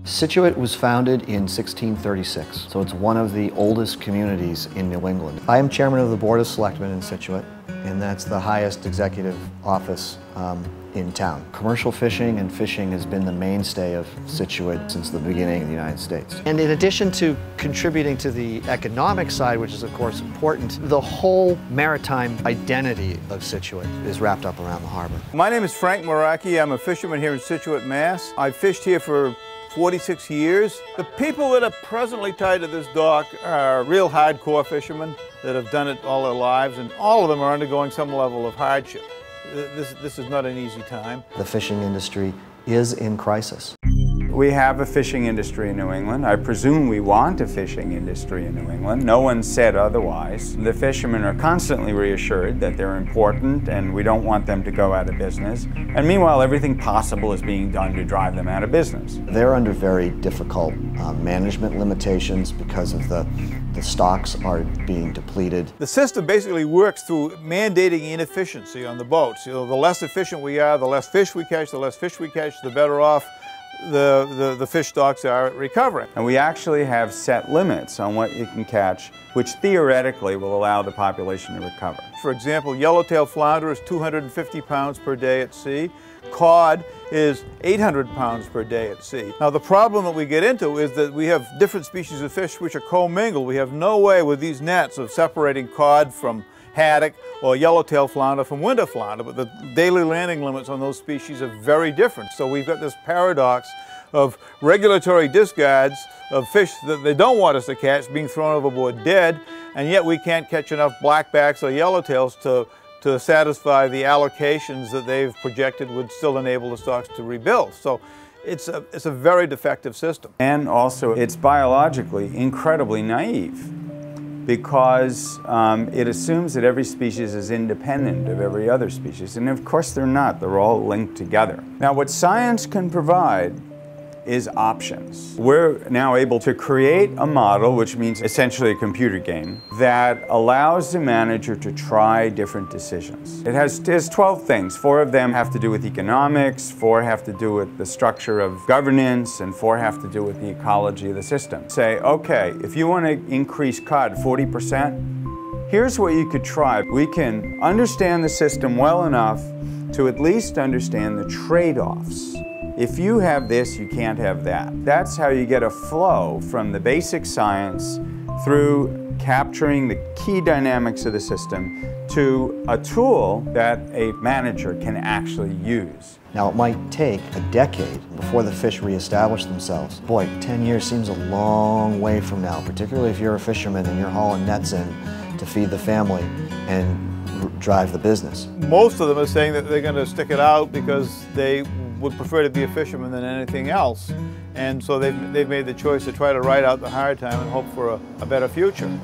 Scituate was founded in 1636, so it's one of the oldest communities in New England. I am chairman of the Board of Selectmen in Scituate, and that's the highest executive office in town. Commercial fishing and fishing has been the mainstay of Scituate since the beginning of the United States. And in addition to contributing to the economic side, which is of course important, the whole maritime identity of Scituate is wrapped up around the harbor. My name is Frank Maraki. I'm a fisherman here in Scituate, Mass. I've fished here for 46 years. The people that are presently tied to this dock are real hardcore fishermen that have done it all their lives, and all of them are undergoing some level of hardship. This is not an easy time. The fishing industry is in crisis. We have a fishing industry in New England. I presume we want a fishing industry in New England. No one said otherwise. The fishermen are constantly reassured that they're important and we don't want them to go out of business. And meanwhile, everything possible is being done to drive them out of business. They're under very difficult management limitations because of the stocks are being depleted. The system basically works through mandating inefficiency on the boats. You know, the less efficient we are, the less fish we catch, the better off the fish stocks are at recovering. And we actually have set limits on what you can catch, which theoretically will allow the population to recover. For example, yellowtail flounder is 250 pounds per day at sea. Cod is 800 pounds per day at sea. Now the problem that we get into is that we have different species of fish which are commingled. We have no way with these nets of separating cod from haddock or yellowtail flounder from winter flounder, but the daily landing limits on those species are very different. So we've got this paradox of regulatory discards of fish that they don't want us to catch being thrown overboard dead, and yet we can't catch enough blackbacks or yellowtails to satisfy the allocations that they've projected would still enable the stocks to rebuild. So it's a very defective system. And also it's biologically incredibly naive, because it assumes that every species is independent of every other species. And of course they're not. They're all linked together. Now what science can provide is options. We're now able to create a model, which means essentially a computer game, that allows the manager to try different decisions. It has 12 things. 4 of them have to do with economics, 4 have to do with the structure of governance, and 4 have to do with the ecology of the system. Say, okay, if you want to increase cod 40%, here's what you could try. We can understand the system well enough to at least understand the trade-offs. If you have this, you can't have that. That's how you get a flow from the basic science through capturing the key dynamics of the system to a tool that a manager can actually use. Now it might take a decade before the fish reestablish themselves. Boy, 10 years seems a long way from now, particularly if you're a fisherman and you're hauling nets in to feed the family and drive the business. Most of them are saying that they're going to stick it out because they would prefer to be a fisherman than anything else. And so they've made the choice to try to ride out the hard time and hope for a better future.